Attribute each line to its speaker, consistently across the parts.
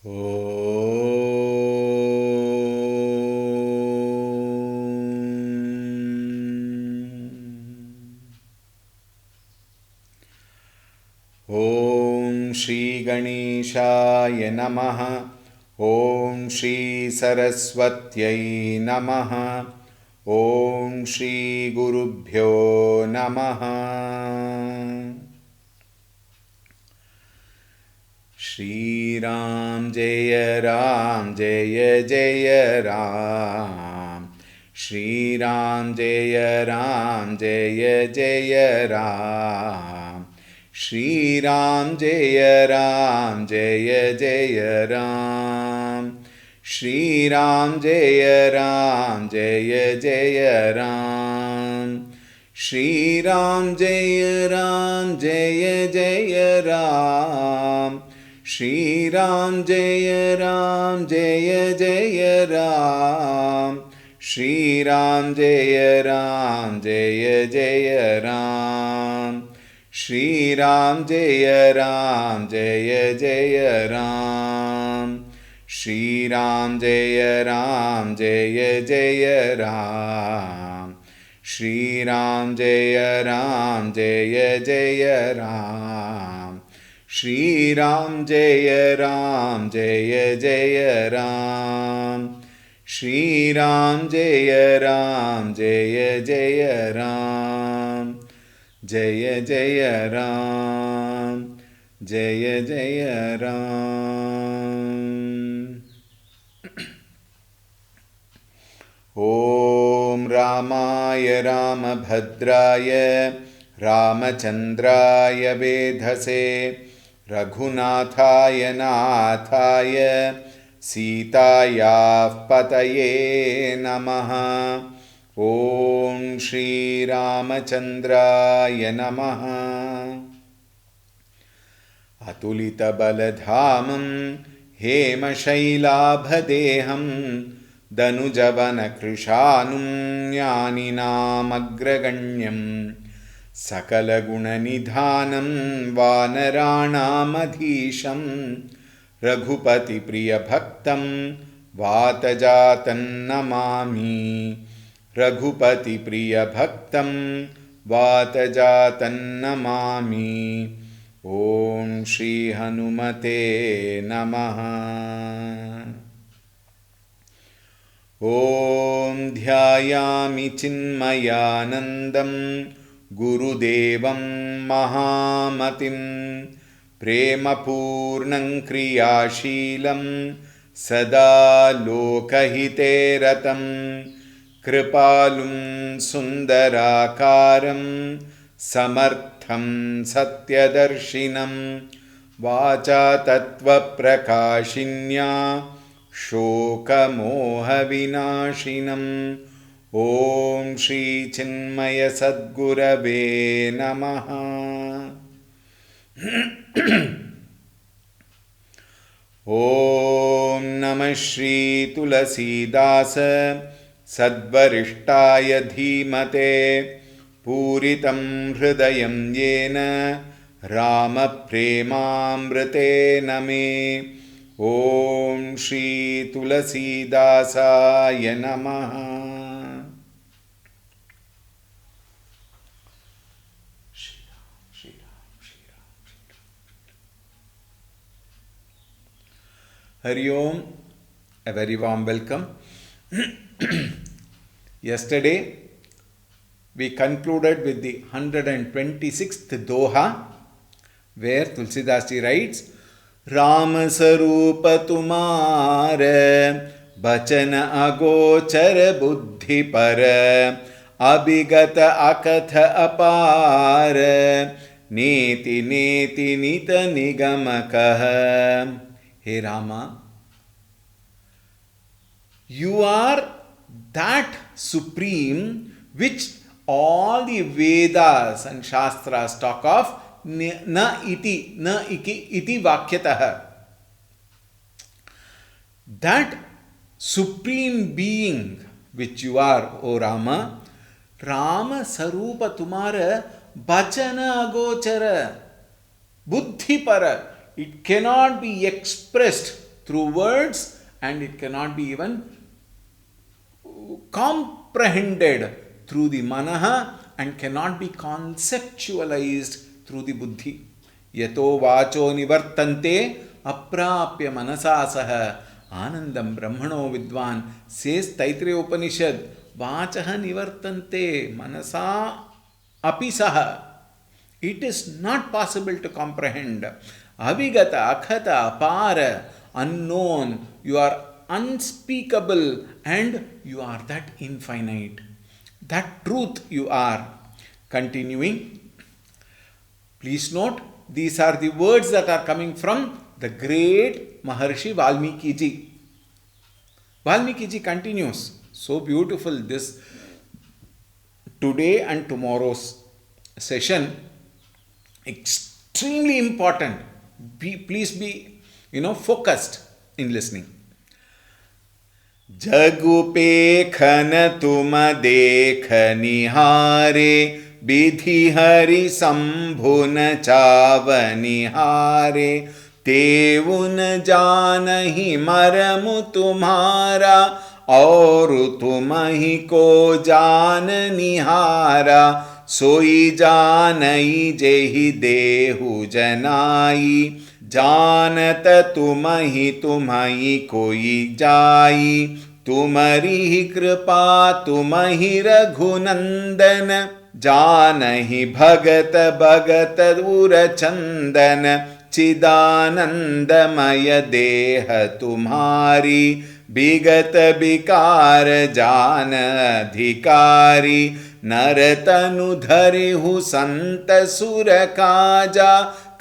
Speaker 1: Om Shri Ganeshaya Namaha. Om Shri Saraswatyai Namaha. Om Shri Gurubhyo Namaha. Shri Ram Jaya Jaya Ram. Shri Ram Jaya Jaya Ram. Shri Ram Jaya Jaya Ram. Shri Ram Jaya Jaya Ram. Shri Ram Jaya Jaya Ram. Shri Ram Jaya Jaya Ram. Shri Ram Jaya Jaya Ram. Shri Ram Jaya Jaya Ram. Shri Ram Jaya Jaya Ram. Shri Ram Jaya Jaya Ram. Shri Ram Jaya Jaya Ram. Shri Ram Jaya Jaya Ram. Jaya Jaya Ram. Jaya Jaya Ram. Om Ramaya Ramabhadraya Ramachandraya Vedhase Raghunathaya Nathaya Sitaya Pataye Namaha. Om Shri Ramachandraya Namaha. Atulita Baladhamam Hema Shailabhadeham Danujavana Krishanum Jnaninam Agraganyam Sakala Gunanidhanam Vanaranam Adhisham Raghupati Priya Bhaktam Vatajatan Namami. Raghupati Priya Bhaktam Vatajatan Namami. Om Shri Hanumate Namaha. Om Dhyayami Chinmayanandam Gurudevam Mahamatim Premapurnam Kriyashilam Sada Lokahiteratam Kripalum Sundarakaram Samartham Satyadarshinam Vacha Tattva Prakashinya Shoka Moha Vinashinam. Om Shri Chinmaya Sadgurave Namaha. Om Namah Shri Tulsi Dasa Sadvarishtaya Dhimate Puritam Hridayam Yena Rama Premamrite Name. Om Shri Tulsi Dasaya Namaha. Shri Ram, Shri Ram, Shri Ram, Shri Ram. Hari Om, a very warm welcome. Yesterday, we concluded with the 126th Doha, where Tulsidas ji writes, Ram Swaroop तुम्हार बचन अगोचर बुद्धि पर अभिगत अकथ अपार नीति नीति नित निगम कह. Hey Rama, you are that supreme which all the Vedas and Shastras talk of. Na iti, na iki, iti vakyatah. That supreme being which you are, O Rama, Rama Sarupa Tumara Bachana Agochara Buddhi Para. It cannot be expressed through words, and it cannot be even comprehended through the manaha, and cannot be conceptualized through the buddhi. Yato vacho nivartante aprapya manasa saha anandam brahmano vidwan, says Taittiriya Upanishad. Vachaha nivartante manasa api saha. It is not possible to comprehend. Avigata, akhata, apara, unknown. You are unspeakable and you are that infinite. That truth you are. Continuing. Please note, these are the words that are coming from the great Maharshi Valmiki ji. Valmiki ji continues. So beautiful this today and tomorrow's session. Extremely important. Please be, focused in listening. Jagupekhan tuma dekh nihare विधि हरि शंभुन चावनिहारे तेउन जानहि मरमु तुम्हारा और तुम ही को जान निहारा सोई जानई जेहि देहु जनाई जानत तुम ही कोई जाई तुम्हारी ही कृपा तुम ही रघुनंदन जानहि भगत भगत उर चंदन चिदानंदमय देह तुम्हारी विगत विकार जान अधिकारी नर तनु धरिहु संत सुर काजा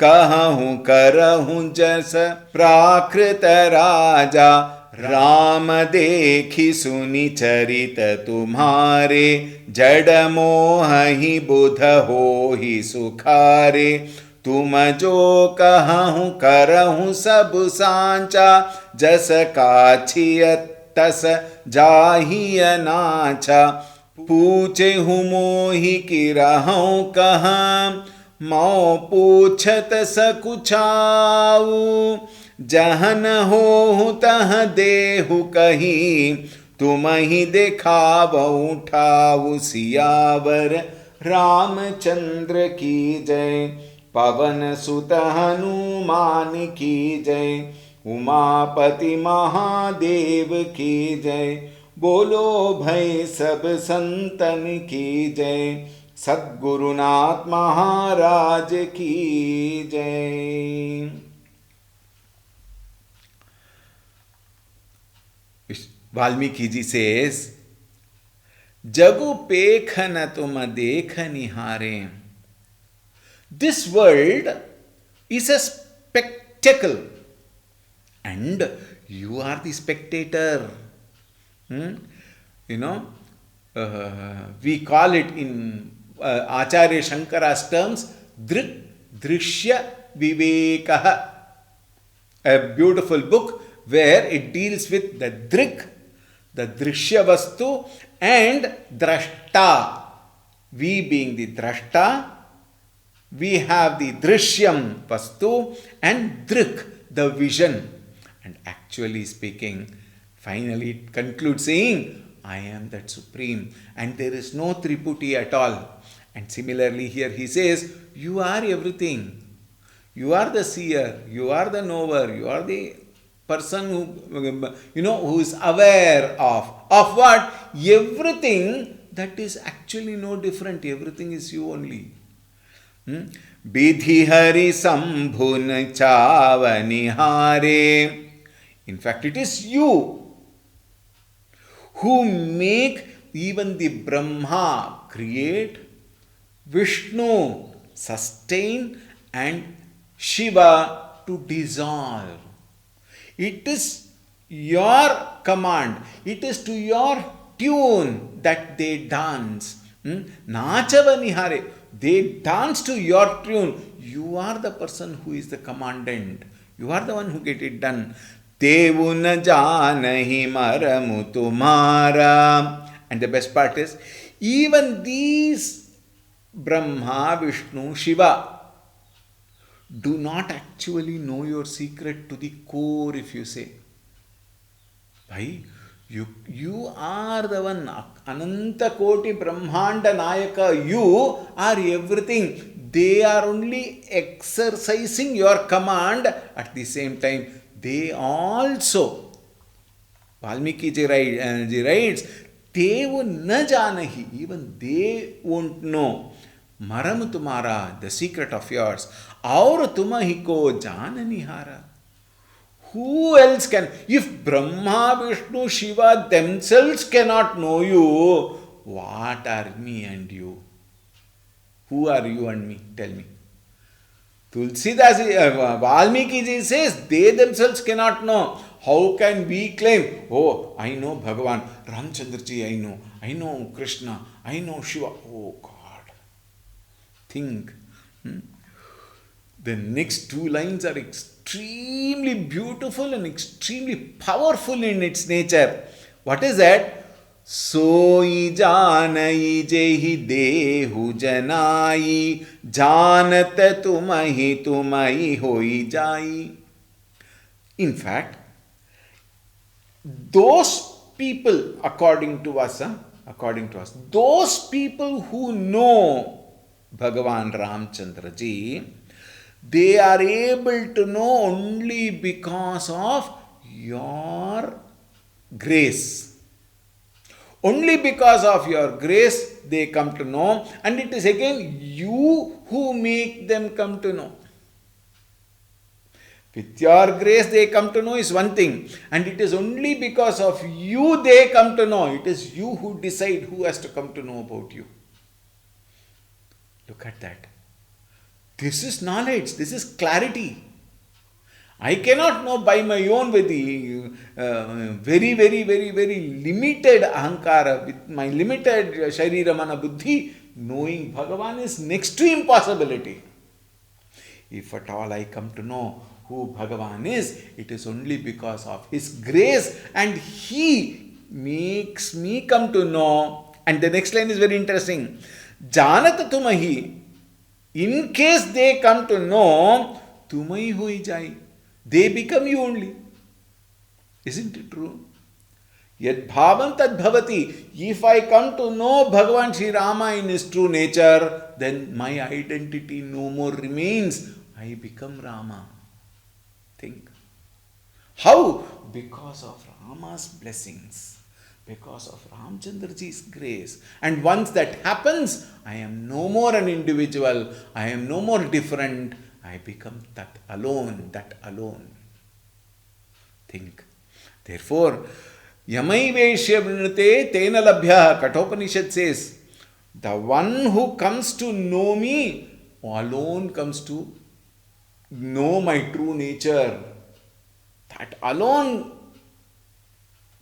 Speaker 1: कहूँ करहूँ जस प्राकृत राजा राम देखी सुनि चरित तुम्हारे जड़ मोह ही बुध हो ही सुखारे तुम जो कहूँ करहूँ सब सांचा जस काछिय तस जाहिय नाचा पूछे हूँ मोहि की रहूँ कहाँ मौ पूछत सकुचाऊ जहन हो तह देहु कही तुम ही देखाव उठाऊ सियावर रामचंद्र की जय पवन सुत हनुमान की जय उमापति महादेव की जय बोलो भई सब संतन की जय सद्गुरुनाथ महाराज की जय। Valmiki ji says, Jagu pekhana tuma dekha nihare. This world is a spectacle and you are the spectator. We call it in Acharya Shankara's terms, Drishya Vivekaha. A beautiful book where it deals with the Drik, the Drishya Vastu, and Drashta. We being the Drashta, we have the Drishyam Vastu and Drik, the vision. And actually speaking, finally it concludes saying, I am that Supreme, and there is no Triputi at all. And similarly here he says, you are everything. You are the seer, you are the knower, you are the person who is aware of what? Everything that is actually no different. Everything is you only. Vidhi hari sambhun chavanihare. In fact, it is you who make even the Brahma create, Vishnu sustain, and Shiva to dissolve. It is your command. It is to your tune that they dance. Nachava nihare. They dance to your tune. You are the person who is the commandant. You are the one who get it done. Devu na janahi maramu tumhara. And the best part is, even these Brahma, Vishnu, Shiva do not actually know your secret to the core, if you say. Bhai, you are the one, Ananta Koti Brahmanda Nayaka, you are everything. They are only exercising your command. At the same time, they also, Valmiki ji writes, they wo na janahi, even they won't know. Maram tumara, the secret of yours. Aur tumahi ko jananihara. Who else can? If Brahma, Vishnu, Shiva themselves cannot know you, what are me and you? Who are you and me? Tell me. Tulsi Valmiki ji says they themselves cannot know. How can we claim, oh, I know Bhagavan, Ramchandra ji, I know Krishna, I know Shiva. Oh God. Think. The next two lines are extremely beautiful and extremely powerful in its nature. What is that? Soi janai jehi dehu janai janat tumai hoi jai. In fact, those people, according to us, those people who know Bhagavan Ramchandra ji, they are able to know only because of your grace. Only because of your grace they come to know, and it is again you who make them come to know. With your grace they come to know is one thing, and it is only because of you they come to know. It is you who decide who has to come to know about you. Look at that. This is knowledge, this is clarity. I cannot know by my own with the very limited ahankara, with my limited sharira mana buddhi, knowing Bhagavan is next to impossibility. If at all I come to know who Bhagavan is, it is only because of His grace, and He makes me come to know. And the next line is very interesting. Janat tumahi. In case they come to know, tumai hoi jai. They become you only. Isn't it true? Yad bhavam tad bhavati. If I come to know Bhagavan Sri Rama in his true nature, then my identity no more remains. I become Rama. Think. How? Because of Rama's blessings. Because of Ramchandra ji's grace. And once that happens, I am no more an individual. I am no more different. I become that alone. Think. Therefore, Yamai Veshya Vrinute Tena Labhya, Kathopanishad says, the one who comes to know me alone comes to know my true nature. That alone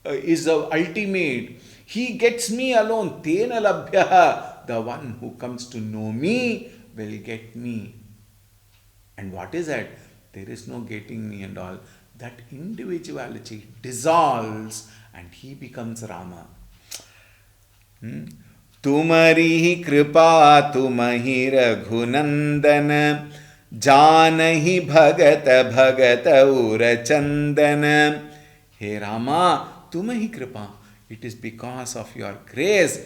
Speaker 1: is the ultimate. He gets me alone. Tena Labhya, the one who comes to know me will get me. And what is that? There is no getting me and all. That individuality dissolves and he becomes Rama. Tumari kripa tumahi raghunandana janahi bhagata ura chandana. Hey Rama, tumahi kripa. It is because of your grace.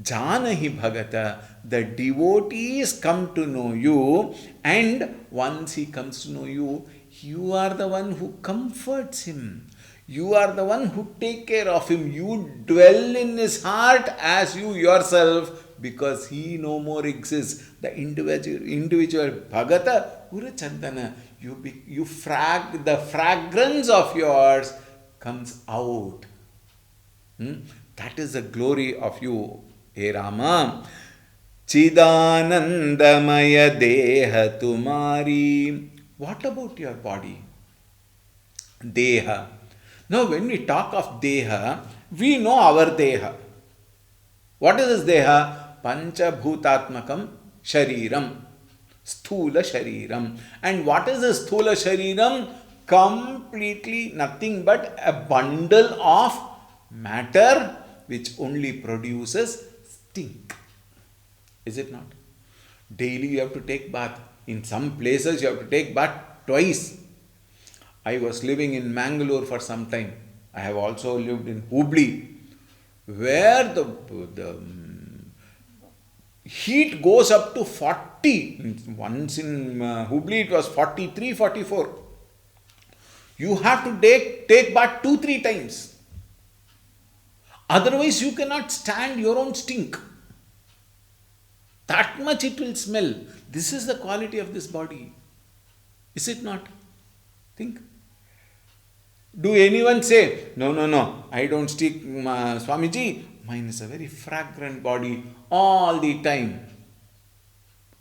Speaker 1: Janahi bhagata. The devotees come to know you, and once he comes to know you, you are the one who comforts him. You are the one who take care of him. You dwell in his heart as you yourself, because he no more exists. The individual bhagata ura chandana. The fragrance of yours comes out. That is the glory of you, Hey Rama. Chidanandamaya deha tumari. What about your body? Deha. Now when we talk of deha, we know our deha. What is this deha? Panchabhutatmakam shariram. Sthula shariram. And what is this sthula shariram? Completely nothing but a bundle of matter which only produces stink. Is it not? Daily you have to take bath. In some places you have to take bath twice. I was living in Mangalore for some time. I have also lived in Hubli, where the heat goes up to 40. Once in Hubli it was 43, 44. You have to take bath 2-3 times. Otherwise you cannot stand your own stink. That much it will smell. This is the quality of this body. Is it not? Think. Do anyone say, no, I don't stink, Swamiji, mine is a very fragrant body all the time.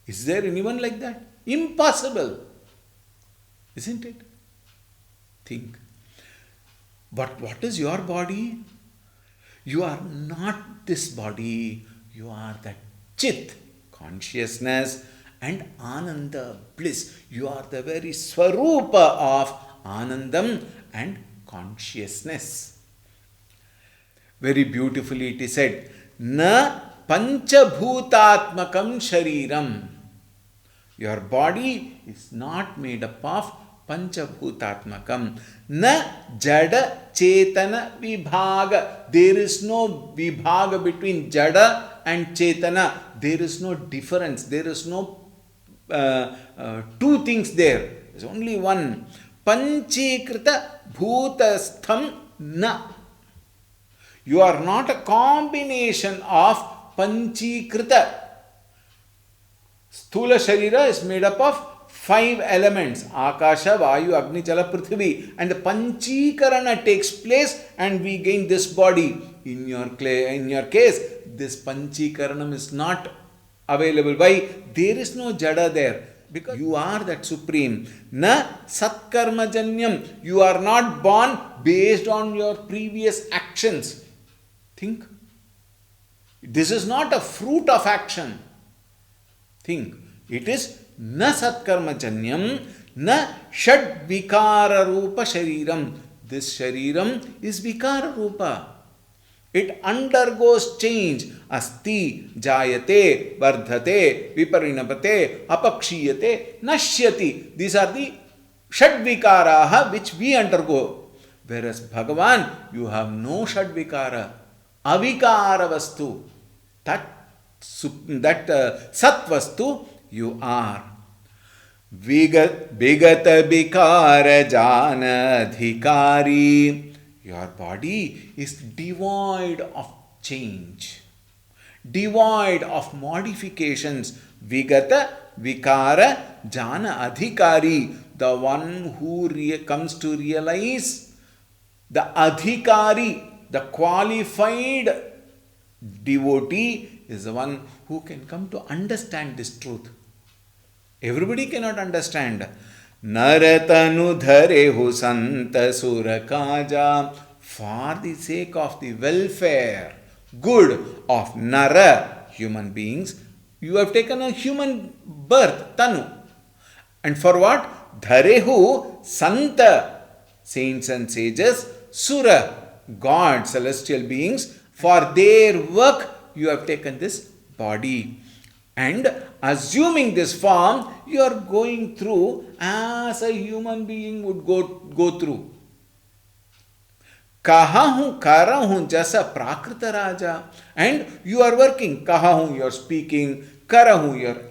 Speaker 1: Is there anyone like that? Impossible. Isn't it? Think. But what is your body? You are not this body. You are that Chit, consciousness, and Ananda, bliss. You are the very Swarupa of Anandam and consciousness. Very beautifully it is said, Na panchabhutatmakam shariram. Your body is not made up of panchabhutatmakam. Na jada chetana vibhaga. There is no vibhaga between jada and chetana. There is no difference. There is no two things there. There is only one. Panchikrita bhutastham na. You are not a combination of panchikrita. Sthula Sharira is made up of 5 elements. Akasha, Vayu, Agni, Jala, Prithvi. And the Panchikarana takes place and we gain this body. In your case, this Panchikaranam is not available. Why? There is no Jada there. Because you are that supreme. Na Satkarma Janyam. You are not born based on your previous actions. Think. This is not a fruit of action. Think. It is na Satkarma Janyam, na Shad Vikara Rupa Shariram. This Shariram is Vikara Rupa. It undergoes change. Asti, Jayate, Vardhate, Viparinapate, Apakshiyate, Nashyati. These are the Shadvikaraha which we undergo. Whereas Bhagavan, you have no Shadvikara. Avikara Vastu. That Sat Vastu you are. Vigata Bikara Jana Adhikari. Your body is devoid of change, devoid of modifications. Vigata, Vikara, Jana Adhikari. The one who comes to realize, the Adhikari, the qualified devotee is the one who can come to understand this truth. Everybody cannot understand. Naratanu dharehu santa surakaja. For the sake of the welfare, good of Nara, human beings, you have taken a human birth, Tanu. And for what? Dharehu Santa, saints and sages, Sura, God, celestial beings, for their work you have taken this body. And assuming this form, you are going through as a human being would go through. Kahahu karahu jasa prakrita raja. And you are working. Kahahu, you are speaking. Karahu, you are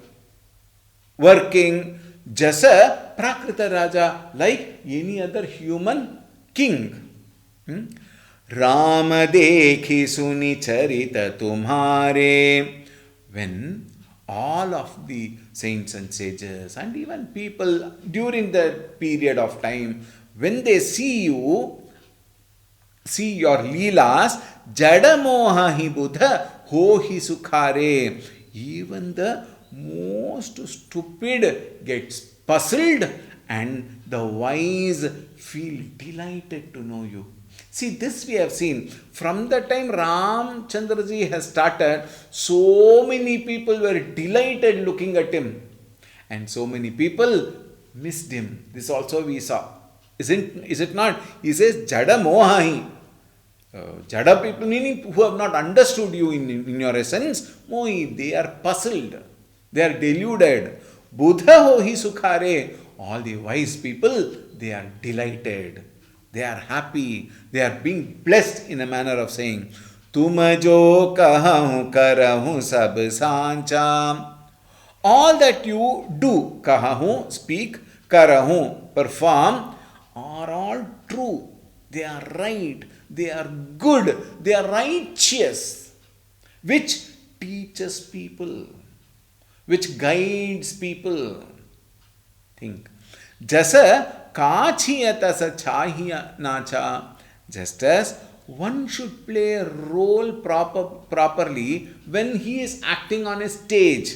Speaker 1: working. Jasa prakrita raja, like any other human king. Rama dekhi suni charita tumhare. When all of the saints and sages and even people during that period of time, when they see you, see your leelas, jada moha hi buddha ho hi sukhare. Even the most stupid gets puzzled and the wise feel delighted to know you. See, this we have seen. From the time Ramchandraji has started, so many people were delighted looking at him. And so many people missed him. This also we saw. Is it not? He says, Jada mohahi. Jada people, meaning who have not understood you in your essence, mohi, they are puzzled. They are deluded. Buddha ho hi sukhare. All the wise people, they are delighted. They are happy. They are being blessed in a manner of saying, Tum jo kahu karahu sab sancha. All that you do, kahahu, speak, karahu, perform, are all true. They are right. They are good. They are righteous. Which teaches people. Which guides people. Think. Jasa kachiyata sa chahiya nacha. Just as one should play a role properly when he is acting on a stage.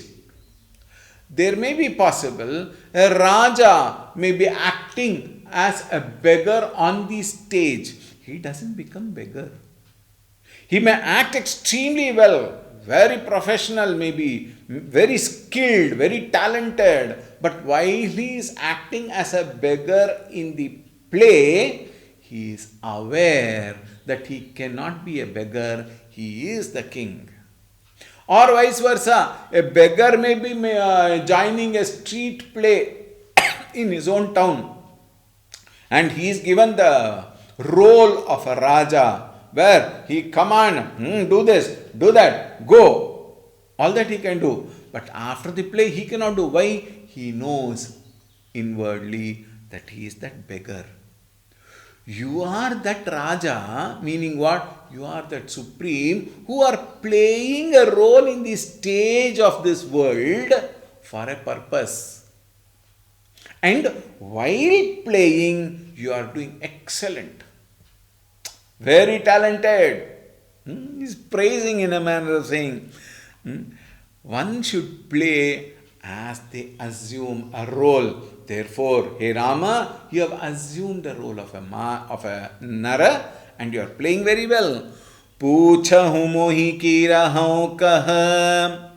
Speaker 1: There may be possible a Raja may be acting as a beggar on the stage. He doesn't become beggar. He may act extremely well, very professional maybe, very skilled, very talented. But while he is acting as a beggar in the play, he is aware that he cannot be a beggar. He is the king. Or vice versa, a beggar may be joining a street play in his own town, and he is given the role of a Raja, where he command, do this, do that, go. All that he can do. But after the play, he cannot do. Why? He knows inwardly that he is that beggar. You are that Raja, meaning what? You are that Supreme who are playing a role in the stage of this world for a purpose. And while playing, you are doing excellent. Very talented. He's praising in a manner of saying, one should play as they assume a role. Therefore, hey Rama, you have assumed the role of a Nara and you are playing very well. Pucha humohi kira hau kaha.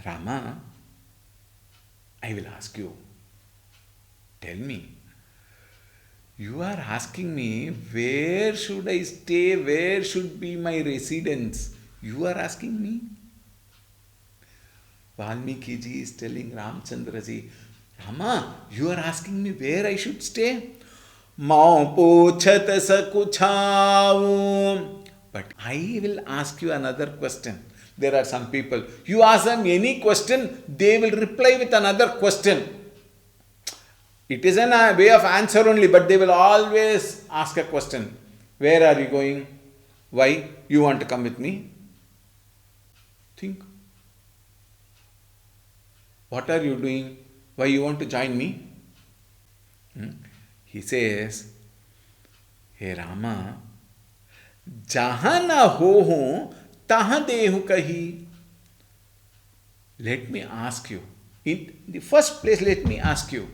Speaker 1: Rama, I will ask you. Tell me. You are asking me where should I stay, where should be my residence. You are asking me. Valmiki ji is telling Ramchandra ji, Rama, you are asking me where I should stay? Mau pochat sakuchau. But I will ask you another question. There are some people, you ask them any question, they will reply with another question. It is a way of answer only, but they will always ask a question. Where are you going? Why? You want to come with me? Think. What are you doing? Why you want to join me? He says, Hey Rama, jahan na ho taha dehu kahi. Let me ask you. In the first place, let me ask you.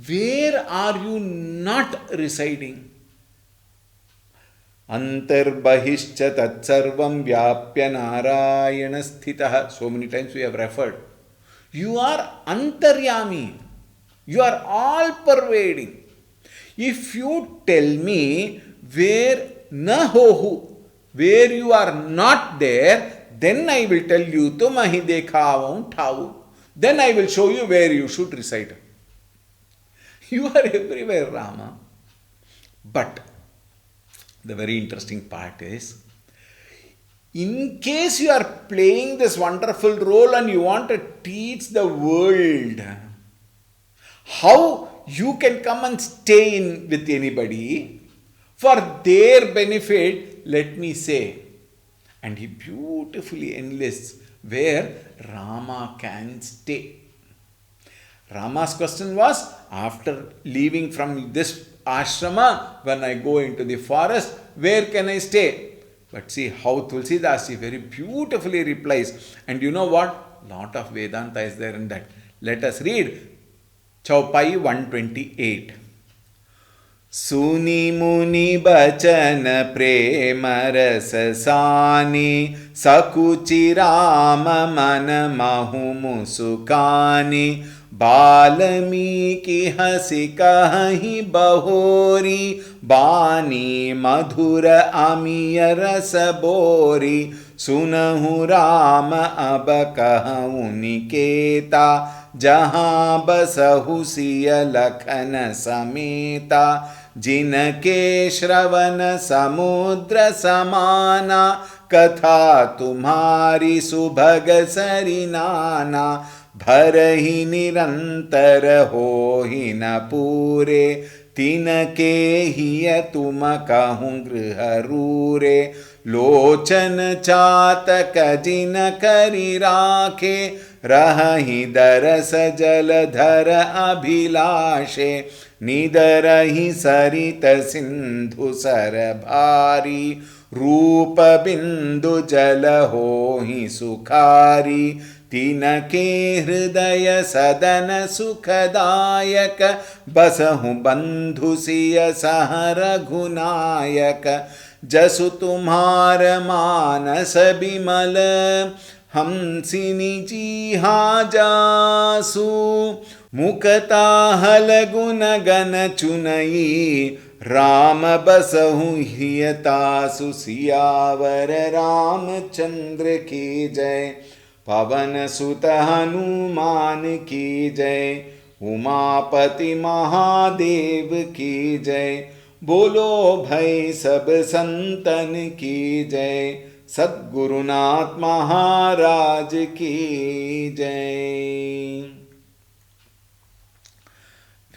Speaker 1: Where are you not residing? Antarbahishcha tatsarvam vyapya narayana sthitah. So many times we have referred. You are antaryami. You are all pervading. If you tell me where nahohu, where you are not there, then I will tell you tumahi dekhavam thavu. Then I will show you where you should reside. You are everywhere, Rama. But the very interesting part is, in case you are playing this wonderful role and you want to teach the world how you can come and stay in with anybody for their benefit, let me say. And he beautifully enlists where Rama can stay. Rama's question was, after leaving from this ashrama, when I go into the forest, where can I stay? But see how Tulsi Das very beautifully replies. And you know what? Lot of Vedanta is there in that. Let us read Chaupai 128. Suni muni bachana prema rasa sani sakuchi rama mana mahu musukani Valmiki हसी कहि बहोरी बानी मधुर अमीय रस बोरी सुनहु राम अब कहूँ निकेता जहाँ बसहु सिय लखन समेता जिनके श्रवण समुद्र समाना कथा तुम्हारी सुभग सरि नाना भरहि निरंतर होहि न पूरे तिनके हिय तुम कहूँ गृह रूरे लोचन चातक जिन करि राखे रहहि दरस जलधर अभिलाषे निदरहि सरित सिंधु सर भारी रूप बिंदु जल होहि सुखारी तिनके हृदय सदन सुखदायक बसहु बंधु सिय सह रघुनायक जसु तुम्हार मानस बिमल हमसिनी जीहा जासु मुकताहल गुण गण चुनई राम बसहु हियतासु सियावर रामचंद्र की जय पवन सुत हनुमान की जय उमापति महादेव की जय बोलो भाई सब संतन की जय सद्गुरुनाथ महाराज की जय.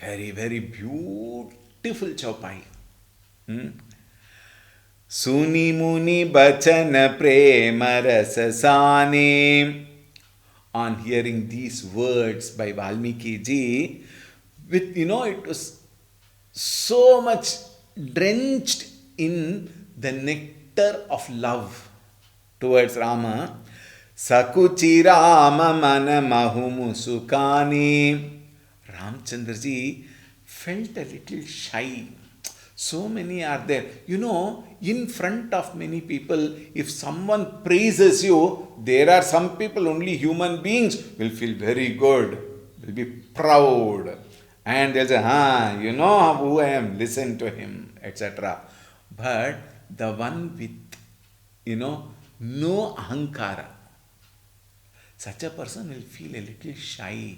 Speaker 1: Very beautiful chaupai. सुनी मुनि बचन प्रेम रस साने. On hearing these words by Valmiki ji, with it was so much drenched in the nectar of love towards Rama. Sakuchi Rama mana mahumu sukani. Ramchandra ji felt a little shy. So many are there. In front of many people, if someone praises you, there are some people, only human beings, will feel very good, will be proud. And they'll say, you know who I am, listen to him, etc. But the one with, no ahankara, such a person will feel a little shy,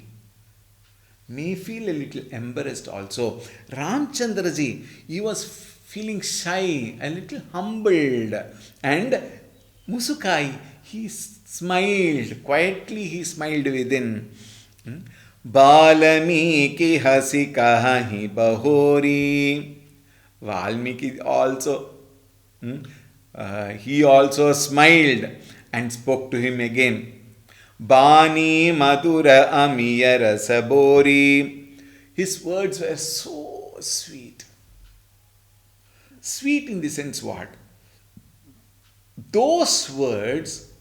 Speaker 1: may feel a little embarrassed also. Ramchandra ji, he was feeling shy, a little humbled, and Musukai, he smiled, quietly he smiled within. Balmiki hasi kahi bahori. Valmiki also, he also smiled and spoke to him again. Bani madura amiya rasabori. His words were so sweet. Sweet in the sense what? Those words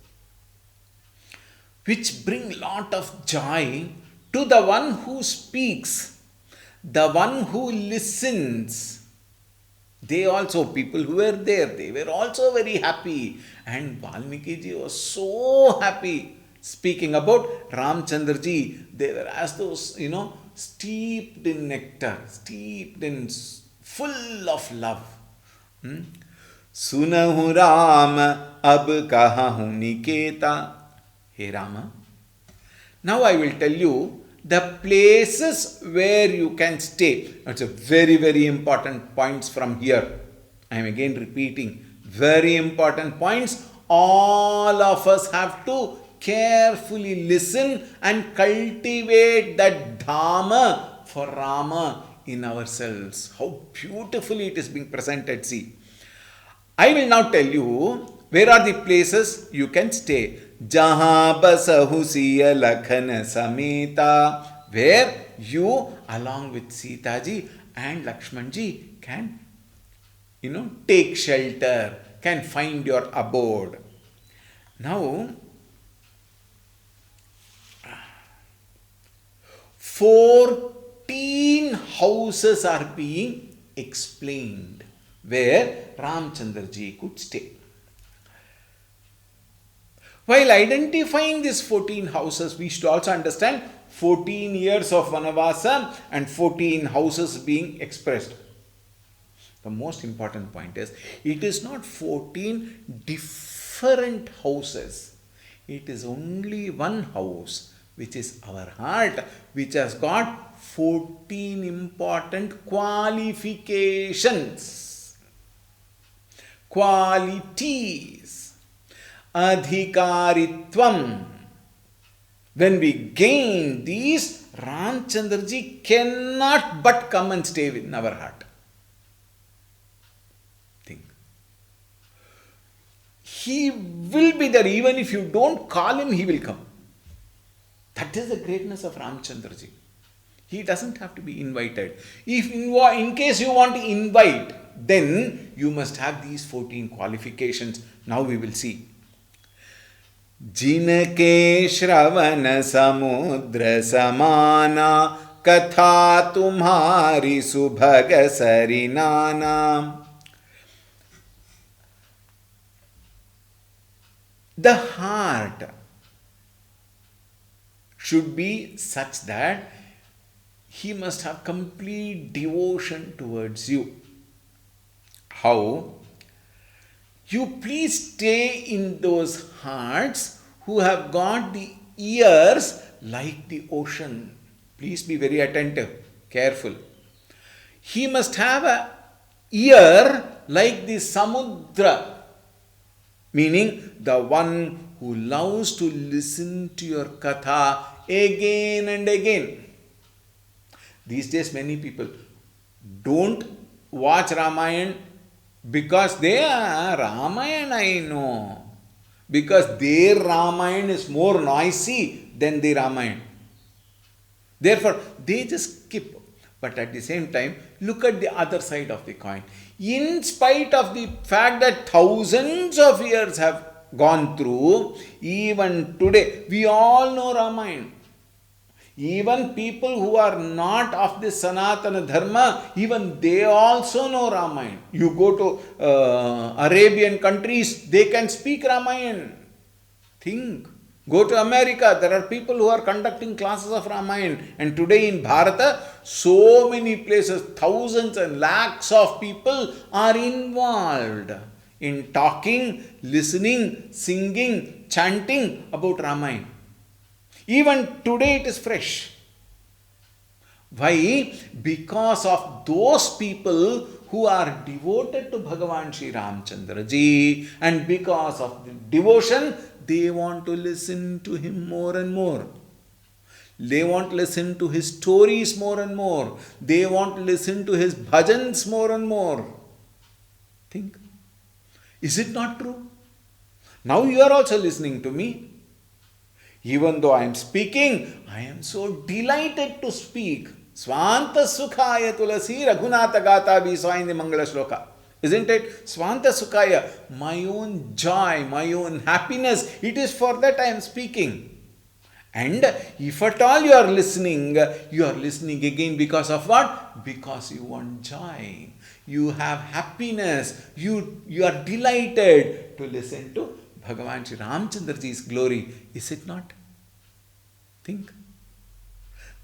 Speaker 1: which bring lot of joy to the one who speaks, the one who listens. They also, people who were there, they were also very happy. And Valmiki ji was so happy. Speaking about Ramchandra ji, they were as those, steeped in nectar, steeped in full of love. Sunahu Rama ab kahahu niketa. Hey Rama, now I will tell you the places where you can stay. It's a very important points from here. I am again repeating, very important points. All of us have to carefully listen and cultivate that Dhamma for Rama in ourselves. How beautifully it is being presented. See, I will now tell you where are the places you can stay. Jahan basahu siya lakhan sameta, where you along with Sita ji and Lakshman ji can, take shelter, can find your abode. Now, 14 houses are being explained where Ramchandra ji could stay. While identifying these 14 houses, we should also understand 14 years of Vanavasa and 14 houses being expressed. The most important point is, it is not 14 different houses. It is only one house which is our heart, which has got 14 important qualifications, qualities, adhikaritvam. When we gain these, Ramchandraji cannot but come and stay in our heart. Think. He will be there. Even if you don't call him, he will come. That is the greatness of Ramchandraji. He doesn't have to be invited. If in case you want to invite, then you must have these 14 qualifications. Now we will see. जिनके श्रवण समुद्र समाना कथा तुम्हारी सुभग सरिनाना. The heart should be such that he must have complete devotion towards you. How? You please stay in those hearts who have got the ears like the ocean. Please be very attentive, careful. He must have an ear like the samudra, meaning the one who loves to listen to your katha again and again. These days many people don't watch Ramayan because they are Ramayan, I know. Because their Ramayan is more noisy than the Ramayan. Therefore, they just skip. But at the same time, look at the other side of the coin. In spite of the fact that thousands of years have gone through, even today, we all know Ramayan. Even people who are not of the Sanatana Dharma, even they also know Ramayan. You go to Arabian countries, they can speak Ramayan. Think. Go to America, there are people who are conducting classes of Ramayan. And today in Bharata, so many places, thousands and lakhs of people are involved in talking, listening, singing, chanting about Ramayan. Even today it is fresh. Why? Because of those people who are devoted to Bhagavan Sri Ramchandra Ji, and because of the devotion, they want to listen to him more and more. They want to listen to his stories more and more. They want to listen to his bhajans more and more. Think. Is it not true? Now you are also listening to me. Even though I am speaking, I am so delighted to speak. Swanta Sukhaya Tulsi Raghunatha Gata we saw in the Mangala Shloka. Isn't it? Swanta Sukhaya, my own joy, my own happiness. It is for that I am speaking. And if at all you are listening again because of what? Because you want joy. You have happiness. You are delighted to listen to Bhagavan Shri Ramchandra Ji's glory. Is it not? Think.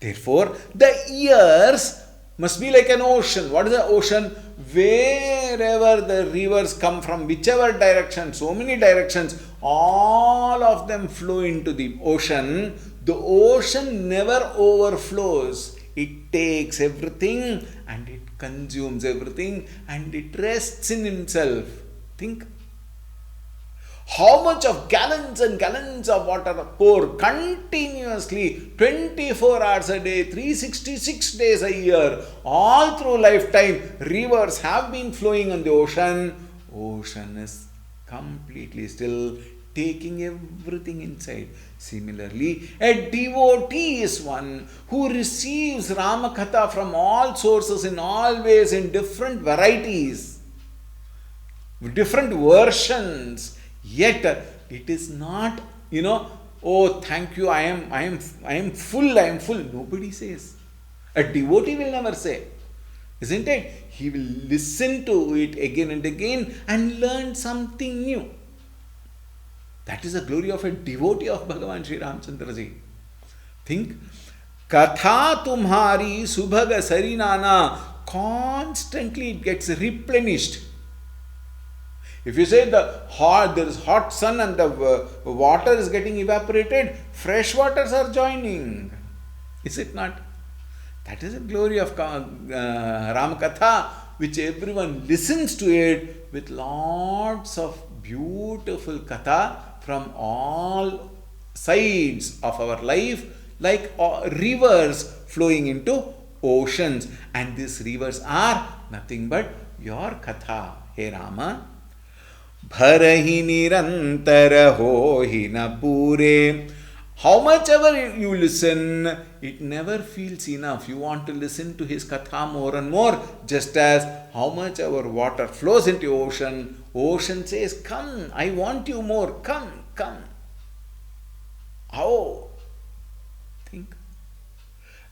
Speaker 1: Therefore, the ears must be like an ocean. What is the ocean? Wherever the rivers come from, whichever direction, so many directions, all of them flow into the ocean. The ocean never overflows. It takes everything and it consumes everything and it rests in himself. Think. How much of gallons and gallons of water are poured continuously 24 hours a day, 366 days a year, all through lifetime. Rivers have been flowing on the ocean. Ocean is completely still, taking everything inside. Similarly, a devotee is one who receives Ramakatha from all sources, in all ways, in different varieties, different versions. Yet it is not, oh, thank you, I am full. Nobody says. A devotee will never say. Isn't it? He will listen to it again and again and learn something new. That is the glory of a devotee of Bhagavan Sri Ramchandra Ji. Think. Katha tumhari subhaga sarinana. Constantly it gets replenished. If you say there is hot sun and the water is getting evaporated, fresh waters are joining. Is it not? That is the glory of Ramakatha, which everyone listens to it with lots of beautiful katha from all sides of our life, like rivers flowing into oceans. And these rivers are nothing but your katha, Hey Rama. Bharahi nirantara hohi na pure. How much ever you listen, it never feels enough. You want to listen to his katha more and more. Just as how much ever water flows into ocean, ocean says, come, I want you more, come, come. How? Think.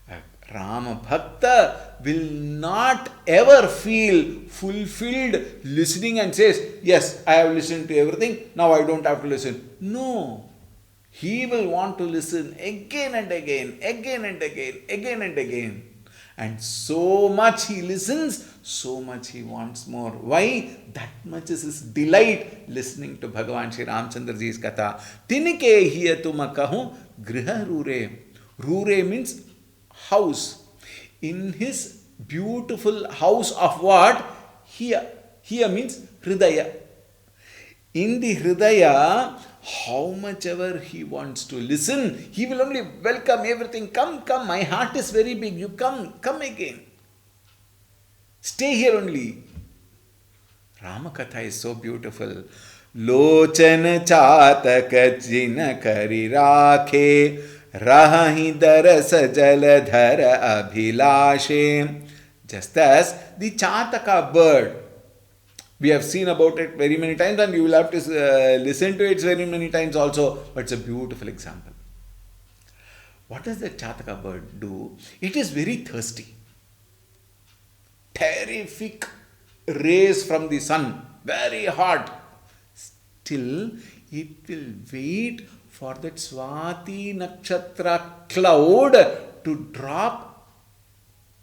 Speaker 1: A Rama Bhakta will not ever feel fulfilled listening and says, yes, I have listened to everything, now I don't have to listen. No. He will want to listen again and again, again and again, again and again. And so much he listens, so much he wants more. Why? That much is his delight listening to Bhagavan Shri Ramchandra Ji's katha. Tinike hiyatuma kahu griha rure. Rure means house. In his beautiful house of what? Here. Here means Hridaya. In the Hridaya, how much ever he wants to listen, he will only welcome everything. Come, come, my heart is very big. You come, come again. Stay here only. Ramakatha is so beautiful. Lochana chataka jina kari rakhe rahi darasa jaladhara abhilashe. Just as the chataka bird, we have seen about it very many times, and you will have to listen to it very many times also. But it's a beautiful example. What does the Chataka bird do? It is very thirsty. Terrific rays from the sun, very hot. Still, it will wait for that Swati Nakshatra cloud to drop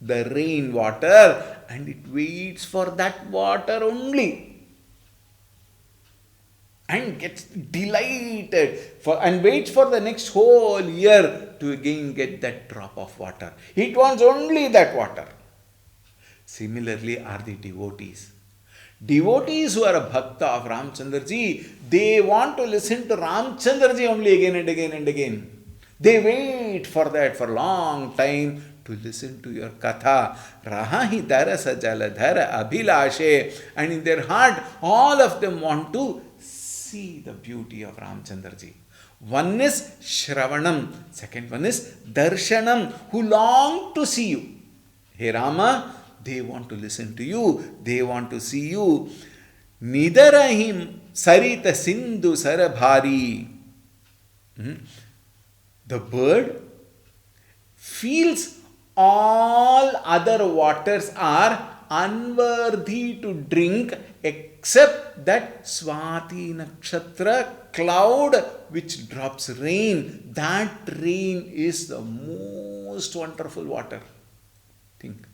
Speaker 1: the rain water, and it waits for that water only and gets delighted and waits for the next whole year to again get that drop of water. It wants only that water. Similarly are the devotees. Devotees who are a bhakta of Ramchandraji, they want to listen to Ramchandraji only again and again and again. They wait for that for a long time to listen to your katha. Rahahi darasa jaladhara abhilashe. And in their heart, all of them want to see the beauty of Ramchandraji. One is Shravanam, second one is Darshanam, who long to see you. Hey Rama, they want to listen to you, they want to see you. Nidarahim sarita sindhu sarabhari. The bird feels all other waters are unworthy to drink except that Swati Nakshatra cloud which drops rain. That rain is the most wonderful water. Think.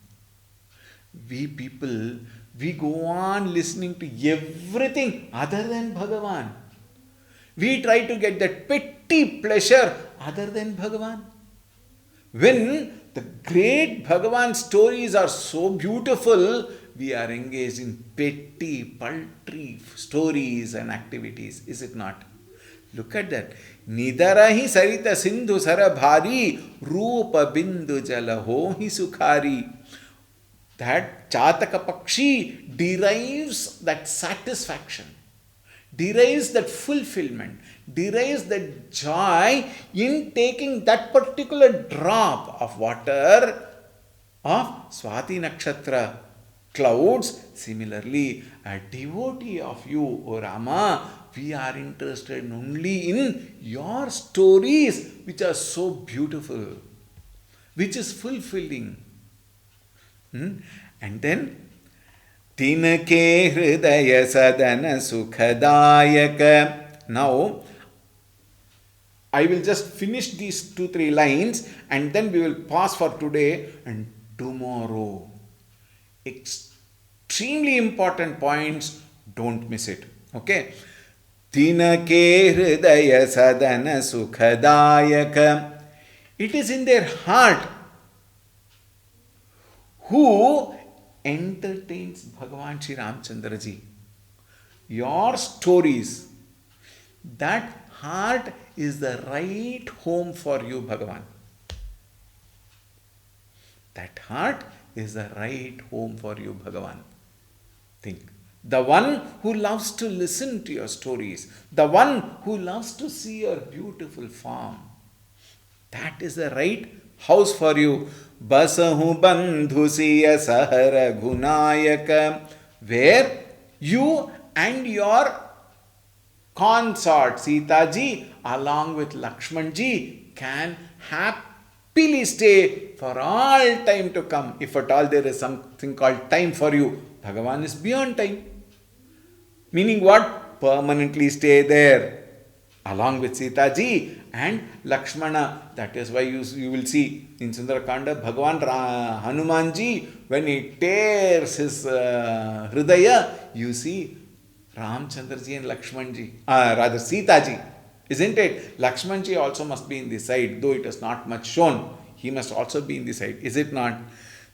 Speaker 1: We people, we go on listening to everything other than Bhagavan. We try to get that petty pleasure other than Bhagavan. When the great Bhagavan stories are so beautiful, we are engaged in petty, paltry stories and activities. Is it not? Look at that. Nidarahi sarita sindhu sarabhari rupa bindu jalahohi sukhari. That Chataka Pakshi derives that satisfaction, derives that fulfillment, derives that joy in taking that particular drop of water of Swati Nakshatra clouds. Similarly, a devotee of you, O Rama, we are interested only in your stories which are so beautiful, which is fulfilling. And then Tinake hridaya sadana sukhadayaka. Now, I will just finish these 2-3 lines and then we will pause for today, and tomorrow. Extremely important points, don't miss it. Okay. Tinake hridaya sadana sukhadayaka. It is in their heart who entertains Bhagavan Sri Ramchandra ji. Your stories, that heart is the right home for you, Bhagavan. That heart is the right home for you, Bhagavan. Think. The one who loves to listen to your stories, the one who loves to see your beautiful form, that is the right house for you. Basahu bandhu siya sahara gunayaka, where you and your consort Sita ji along with Lakshman ji can happily stay for all time to come. If at all there is something called time for you, Bhagavan is beyond time. Meaning what? Permanently stay there along with Sita ji and Lakshmana. That is why you will see in Sundarakanda, Bhagavan Hanuman ji, when he tears his Hridaya, you see Ramchandra ji and Lakshman ji, rather Sita ji, isn't it? Lakshman ji also must be in the side, though it is not much shown. He must also be in the side, is it not?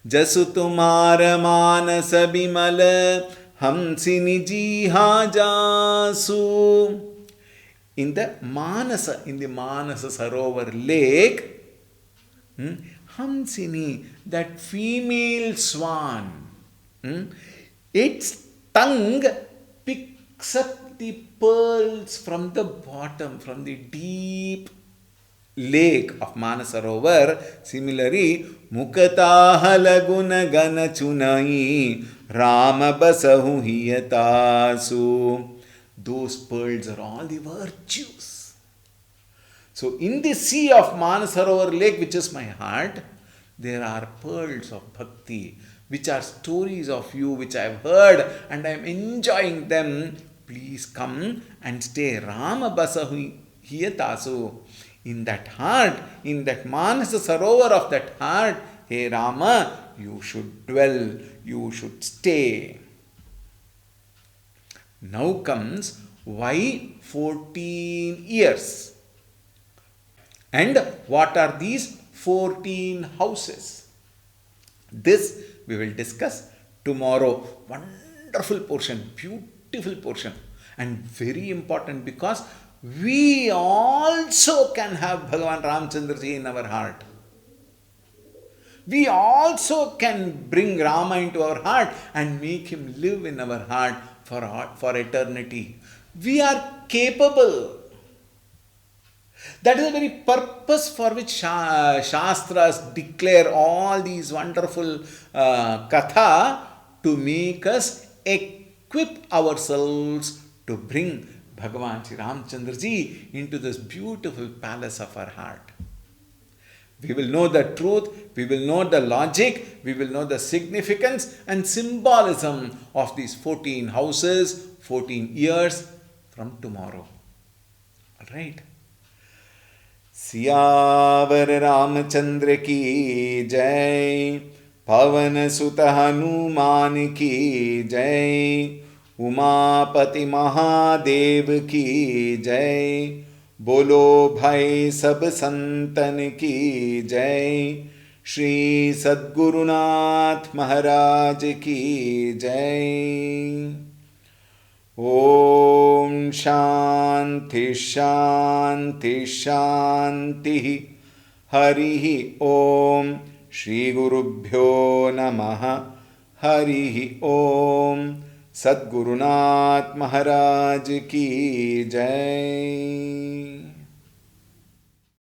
Speaker 1: Jasu tumara manasa bimala hamsini jiha jasu. In the Manasa Sarovar lake, Hamsini, that female swan, its tongue picks up the pearls from the bottom, from the deep lake of Manasarovar. Similarly, Mukata laguna gana chunai Rama basahu hiyatasu. Those pearls are all the virtues. So in the sea of Manasarovar lake, which is my heart, there are pearls of bhakti, which are stories of you, which I have heard and I am enjoying them. Please come and stay. Rama basahu hiyatasu. In that heart, in that Manasa Sarovar of that heart, hey Rama, you should dwell, you should stay. Now comes why 14 years? And what are these 14 houses? This we will discuss tomorrow. Wonderful portion, beautiful portion, and very important because we also can have Bhagavan Ramchandra ji in our heart. We also can bring Rama into our heart and make him live in our heart for eternity. We are capable. That is the very purpose for which Shastras declare all these wonderful katha, to make us equip ourselves to bring Bhagavan Sri Ramchandra ji into this beautiful palace of our heart. We will know the truth, we will know the logic, we will know the significance and symbolism of these 14 houses, 14 years from tomorrow. Alright. Siyavar Ramchandra ki jai, Pavan Sutta Hanuman ki jai, Umapati Mahadev ki jai, बोलो भाई सब संतन की जय, श्री सद्गुरुनाथ महाराज की जय। ओम शांति शांति शांति। हरि ओम। श्री गुरुभ्यो नमः। हरि ओम। सद्गुरुनाथ महाराज की जय।